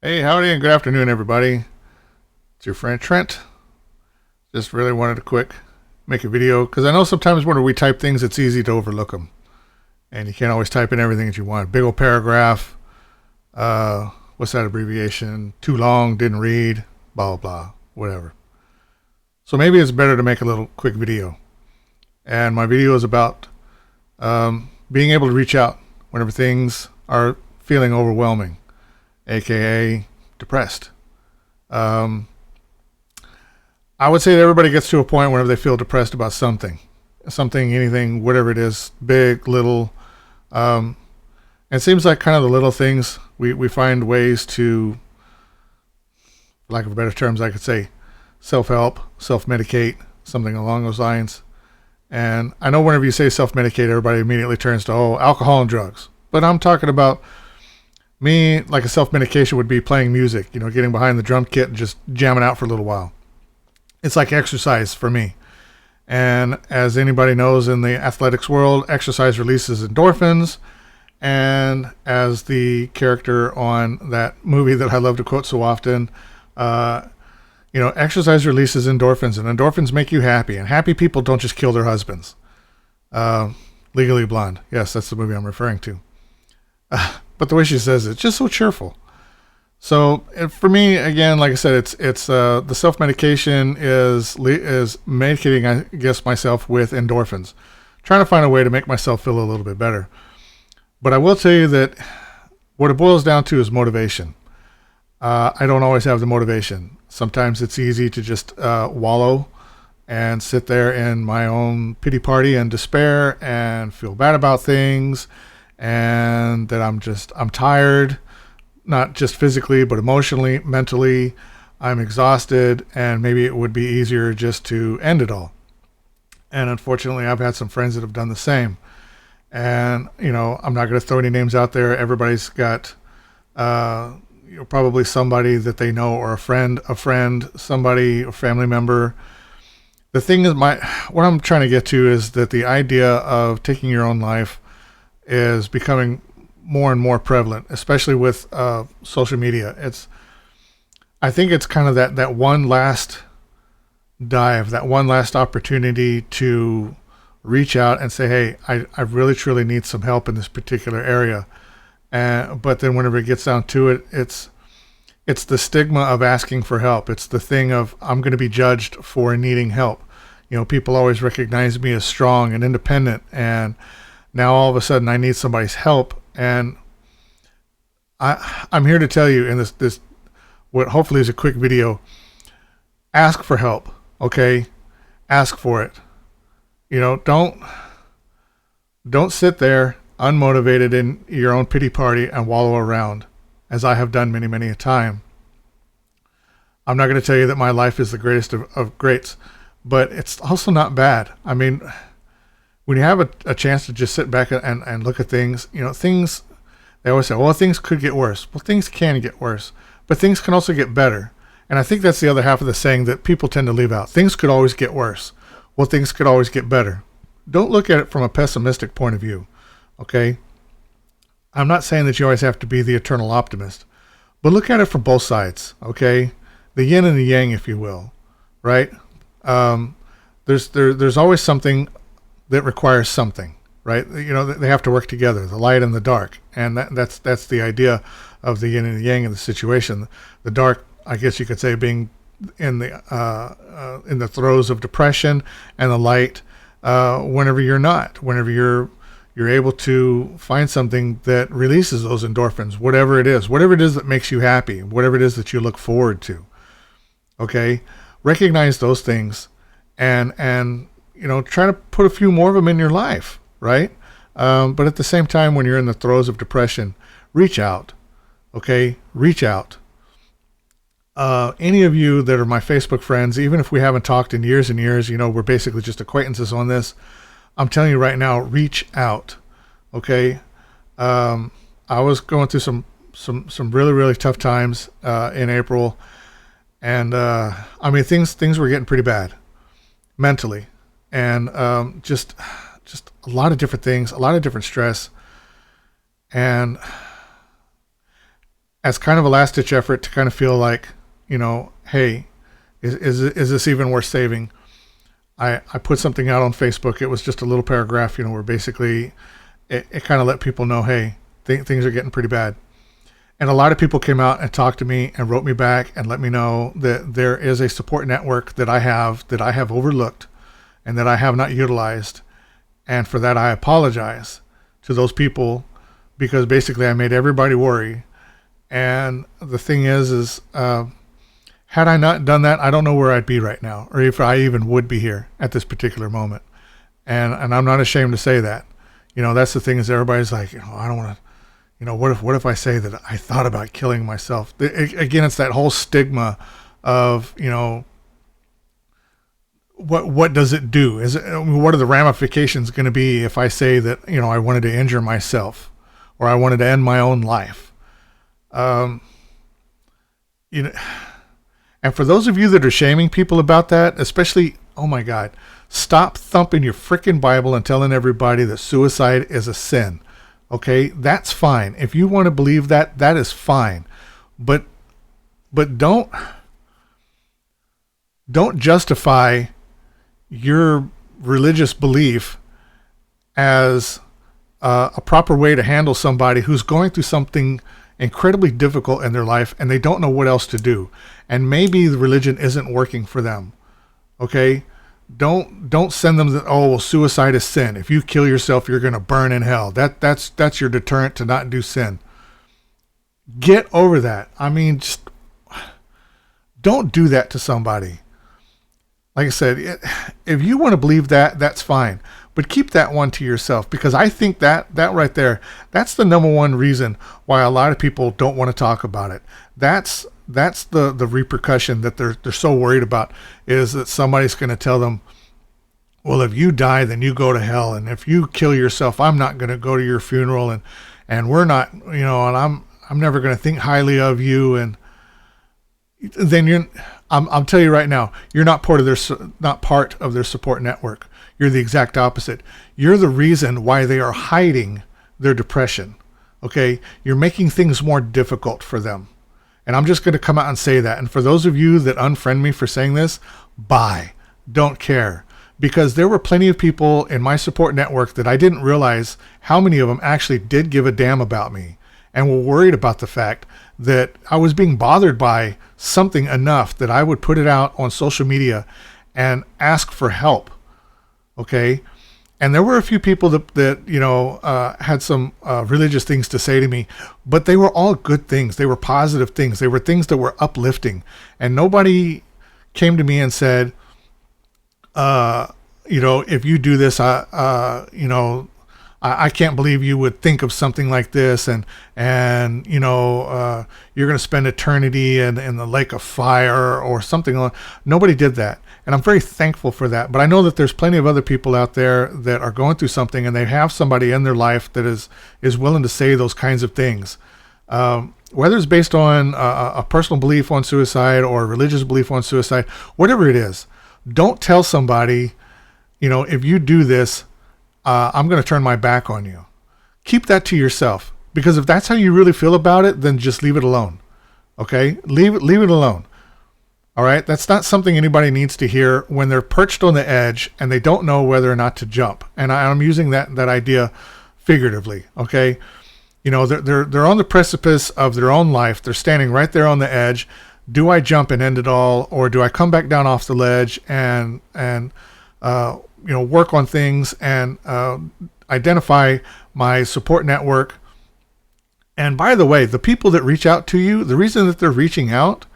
Hey, howdy and good afternoon, everybody. It's your friend Trent. Just really wanted to quick make a video because I know sometimes when we type things, it's easy to overlook them, and you can't always type in everything that you want. Big old paragraph. What's that abbreviation? Too long, didn't read. Blah blah blah. Whatever. So maybe it's better to make a little quick video, and my video is about being able to reach out whenever things are feeling overwhelming, aka depressed. Um, I would say that everybody gets to a point whenever they feel depressed about something, anything, whatever it is, big, little. Um, and it seems like kind of the little things we find ways to, for lack of better terms, I could say, self-help, self-medicate, something along those lines. And I know whenever you say self-medicate, everybody immediately turns to, alcohol and drugs. But I'm talking about me, like a self-medication would be playing music, getting behind the drum kit and just jamming out for a little while. It's like exercise for me. And as anybody knows in the athletics world, exercise releases endorphins. And as the character on that movie that I love to quote so often, exercise releases endorphins, and endorphins make you happy. And happy people don't just kill their husbands. Legally Blonde. Yes, that's the movie I'm referring to. But the way she says it's just so cheerful. So for me, again, like I said, it's the self-medication is medicating, I guess, myself with endorphins, trying to find a way to make myself feel a little bit better. But I will tell you that what it boils down to is motivation. I don't always have the motivation. Sometimes it's easy to just wallow and sit there in my own pity party and despair and feel bad about things, and that I'm tired. Not just physically, but emotionally, mentally. I'm exhausted, and maybe it would be easier just to end it all. And unfortunately, I've had some friends that have done the same. And, I'm not going to throw any names out there. Everybody's got probably somebody that they know, or a friend, somebody, a family member. The thing is, what I'm trying to get to is that the idea of taking your own life is becoming more and more prevalent, especially with social media. I think it's kind of that one last dive, that one last opportunity to reach out and say, hey, I really truly need some help in this particular area. But then whenever it gets down to it, it's the stigma of asking for help. It's the thing of, I'm going to be judged for needing help. People always recognize me as strong and independent, and now all of a sudden I need somebody's help. And I'm here to tell you in this what hopefully is a quick video, ask for help, okay? Ask for it. Don't sit there unmotivated in your own pity party and wallow around, as I have done many, many a time. I'm not going to tell you that my life is the greatest of greats, but it's also not bad. I mean, when you have a chance to just sit back and look at things, things, they always say, well, things could get worse. Well, things can get worse, but things can also get better. And I think that's the other half of the saying that people tend to leave out. Things could always get worse. Well, things could always get better. Don't look at it from a pessimistic point of view, okay? I'm not saying that you always have to be the eternal optimist, but look at it from both sides, okay? The yin and the yang, if you will, right? There's always something that requires something, right? They have to work together, the light and the dark. And that's the idea of the yin and the yang in the situation. The dark, I guess you could say, being in the throes of depression, and the light whenever you're able to find something that releases those endorphins, whatever it is that makes you happy, whatever it is that you look forward to. Okay, recognize those things, and try to put a few more of them in your life, right? But at the same time, when you're in the throes of depression, reach out. Okay, reach out. Any of you that are my Facebook friends, even if we haven't talked in years and years, we're basically just acquaintances on this. I'm telling you right now, reach out. Okay. I was going through some really, really tough times in April. And things were getting pretty bad mentally. And just a lot of different things, a lot of different stress. And as kind of a last ditch effort to kind of feel like, hey, is this even worth saving? I put something out on Facebook. It was just a little paragraph, where basically it kind of let people know, hey, things are getting pretty bad. And a lot of people came out and talked to me and wrote me back and let me know that there is a support network that I have overlooked and that I have not utilized. And for that, I apologize to those people, because basically I made everybody worry. And the thing is had I not done that, I don't know where I'd be right now, or if I even would be here at this particular moment. And I'm not ashamed to say that. That's the thing, is everybody's like, I don't want to, what if I say that I thought about killing myself? Again, it's that whole stigma of, what does it do? What are the ramifications going to be if I say that, I wanted to injure myself, or I wanted to end my own life? And for those of you that are shaming people about that, especially, oh my God, stop thumping your freaking Bible and telling everybody that suicide is a sin. Okay, that's fine. If you want to believe that, that is fine. But don't justify your religious belief as a proper way to handle somebody who's going through something incredibly difficult in their life and they don't know what else to do. And maybe the religion isn't working for them. Okay? Don't send them that, oh, well, suicide is sin. If you kill yourself, you're going to burn in hell. That's your deterrent to not do sin. Get over that. I mean, just don't do that to somebody. Like I said, if you want to believe that, that's fine. But keep that one to yourself, because I think that right there, that's the number one reason why a lot of people don't want to talk about it. That's the repercussion that they're so worried about, is that somebody's going to tell them, well, if you die, then you go to hell. And if you kill yourself, I'm not going to go to your funeral, and we're not, and I'm never going to think highly of you. And then I'm telling you right now, you're not part of their support network. You're the exact opposite. You're the reason why they are hiding their depression. Okay. You're making things more difficult for them. And I'm just going to come out and say that. And for those of you that unfriend me for saying this, bye. Don't care. Because there were plenty of people in my support network that I didn't realize how many of them actually did give a damn about me and were worried about the fact that I was being bothered by something enough that I would put it out on social media and ask for help. Okay. And there were a few people that had some religious things to say to me, but they were all good things. They were positive things. They were things that were uplifting. And nobody came to me and said, if you do this, I can't believe you would think of something like this, and you're going to spend eternity in the lake of fire or something. Nobody did that, and I'm very thankful for that. But I know that there's plenty of other people out there that are going through something, and they have somebody in their life that is willing to say those kinds of things, whether it's based on a personal belief on suicide or a religious belief on suicide, whatever it is. Don't tell somebody, if you do this, I'm going to turn my back on you. Keep that to yourself, because if that's how you really feel about it, then just leave it alone. Okay? Leave it alone. All right? That's not something anybody needs to hear when they're perched on the edge and they don't know whether or not to jump. And I'm using that idea figuratively. Okay? They're on the precipice of their own life. They're standing right there on the edge. Do I jump and end it all, or do I come back down off the ledge and work on things and identify my support network? And by the way, the people that reach out to you, the reason that they're reaching out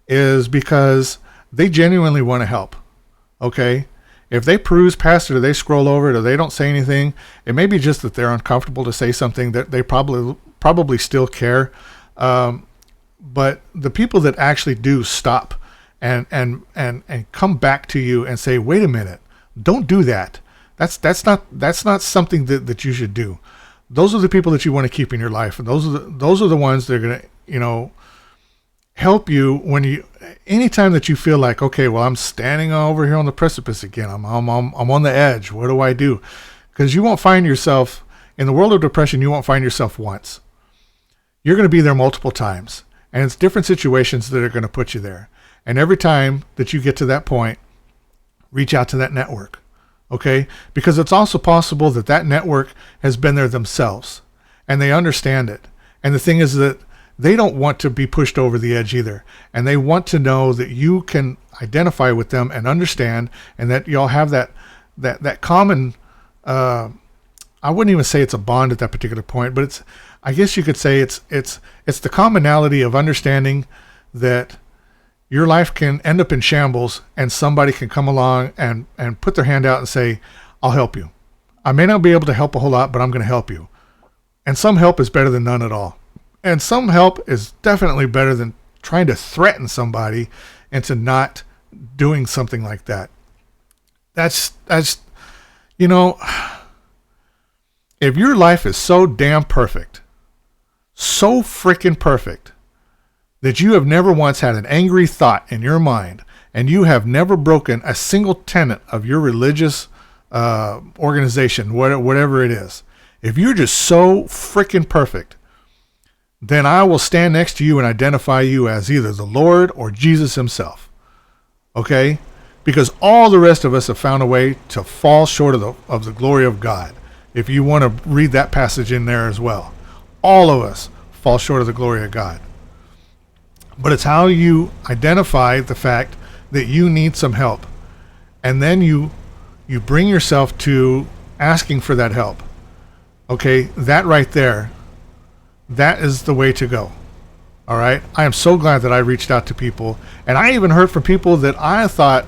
is because they genuinely want to help. Okay? If they peruse past it, or they scroll over it, or they don't say anything, it may be just that they're uncomfortable to say something, that they probably still care. But the people that actually do stop and come back to you and say, wait a minute, don't do that. That's not something that you should do. Those are the people that you want to keep in your life. And those are the ones that are going to, help you anytime that you feel like, okay, well, I'm standing over here on the precipice again. I'm on the edge. What do I do? Because you won't find yourself in the world of depression. You won't find yourself once. you're going to be there multiple times. And it's different situations that are going to put you there. And every time that you get to that point, reach out to that network. Okay? Because it's also possible that that network has been there themselves and they understand it. And the thing is that they don't want to be pushed over the edge either. And they want to know that you can identify with them and understand, and that y'all have that common, I wouldn't even say it's a bond at that particular point, but it's, I guess you could say it's the commonality of understanding that your life can end up in shambles and somebody can come along and put their hand out and say, I'll help you. I may not be able to help a whole lot, but I'm going to help you. And some help is better than none at all. And some help is definitely better than trying to threaten somebody into not doing something like that. That's you know, if your life is so damn perfect, so freaking perfect, that you have never once had an angry thought in your mind, and you have never broken a single tenet of your religious organization, whatever it is, if you're just so freaking perfect, then I will stand next to you and identify you as either the Lord or Jesus himself. Okay? Because all the rest of us have found a way to fall short of the glory of God. If you want to read that passage in there as well. All of us fall short of the glory of God. But it's how you identify the fact that you need some help. And then you bring yourself to asking for that help. Okay? That right there, that is the way to go. All right. I am so glad that I reached out to people, and I even heard from people that I thought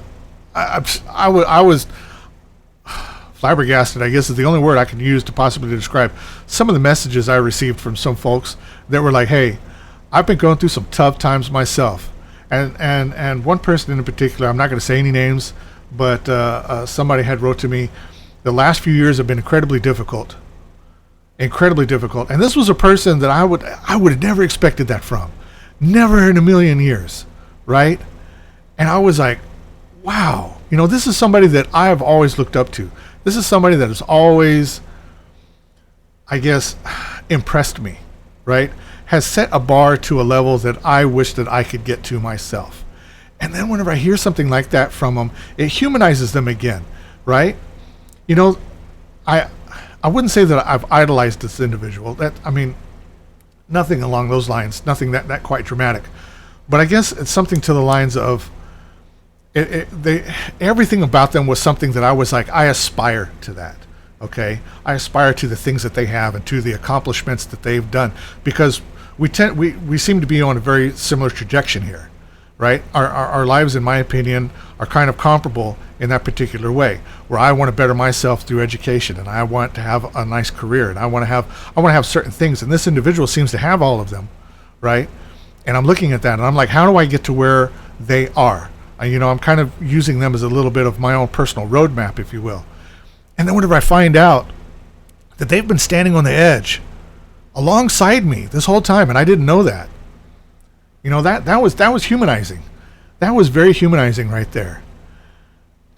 I was flabbergasted, I guess is the only word I can use to possibly describe some of the messages I received from some folks that were like, hey, I've been going through some tough times myself. And one person in particular, I'm not going to say any names, but somebody had wrote to me, the last few years have been incredibly difficult. And this was a person that I would have never expected that from. Never in a million years, right? And I was like, wow, this is somebody that I have always looked up to. This is somebody that has always, I guess, impressed me, right? Has set a bar to a level that I wish that I could get to myself. And then whenever I hear something like that from them, it humanizes them again, right? I wouldn't say that I've idolized this individual. Nothing along those lines, nothing that quite dramatic. But I guess it's something to the lines of, everything about them was something that I was like, I aspire to that. Okay, I aspire to the things that they have and to the accomplishments that they've done, because we seem to be on a very similar trajectory here, right? Our lives, in my opinion, are kind of comparable in that particular way, where I want to better myself through education, and I want to have a nice career, and I want to have certain things, and this individual seems to have all of them, right? And I'm looking at that, and I'm like, how do I get to where they are? I'm kind of using them as a little bit of my own personal roadmap, if you will. And then whenever I find out that they've been standing on the edge alongside me this whole time, and I didn't know that, that was humanizing. That was very humanizing right there.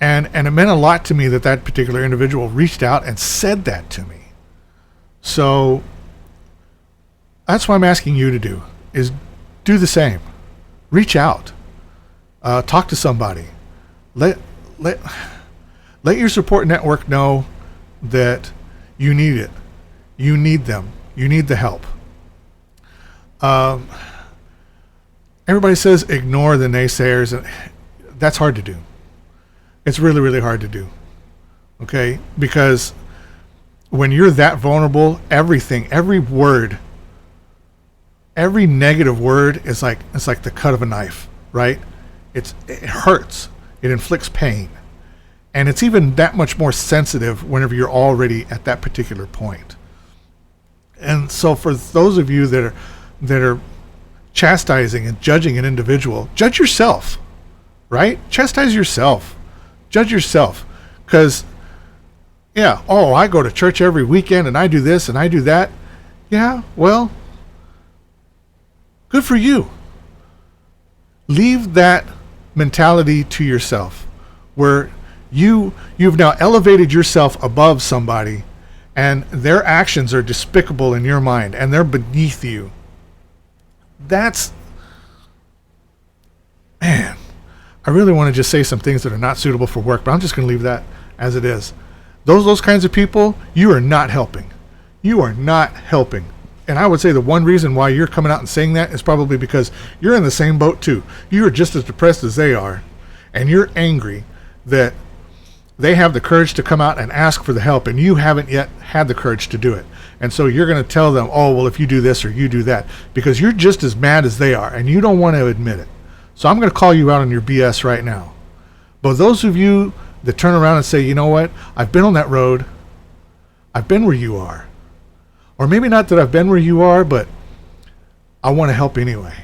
And it meant a lot to me that particular individual reached out and said that to me. So that's what I'm asking you to do, is do the same. Reach out. Talk to somebody. Let your support network know that you need it. You need them. You need the help. Everybody says ignore the naysayers, and that's hard to do. It's really, really hard to do. Okay? Because when you're that vulnerable, everything, every word, every negative word is like, it's like the cut of a knife, right? It hurts. It inflicts pain. And it's even that much more sensitive whenever you're already at that particular point. And so for those of you that are chastising and judging an individual, judge yourself, right? Chastise yourself. Judge yourself. Because, I go to church every weekend and I do this and I do that. Yeah, well, good for you. Leave that mentality to yourself, where you've now elevated yourself above somebody, and their actions are despicable in your mind, and they're beneath you. That's, man, I really want to just say some things that are not suitable for work, but I'm just going to leave that as it is. Those kinds of people, you are not helping. You are not helping. And I would say the one reason why you're coming out and saying that is probably because you're in the same boat too. You are just as depressed as they are, and you're angry that they have the courage to come out and ask for the help, and you haven't yet had the courage to do it. And so you're going to tell them, oh, well, if you do this or you do that, because you're just as mad as they are, and you don't want to admit it. So I'm going to call you out on your BS right now. But those of you that turn around and say, you know what, I've been on that road. I've been where you are. Or maybe not that I've been where you are, but I want to help anyway.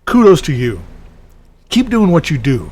Kudos to you. Keep doing what you do.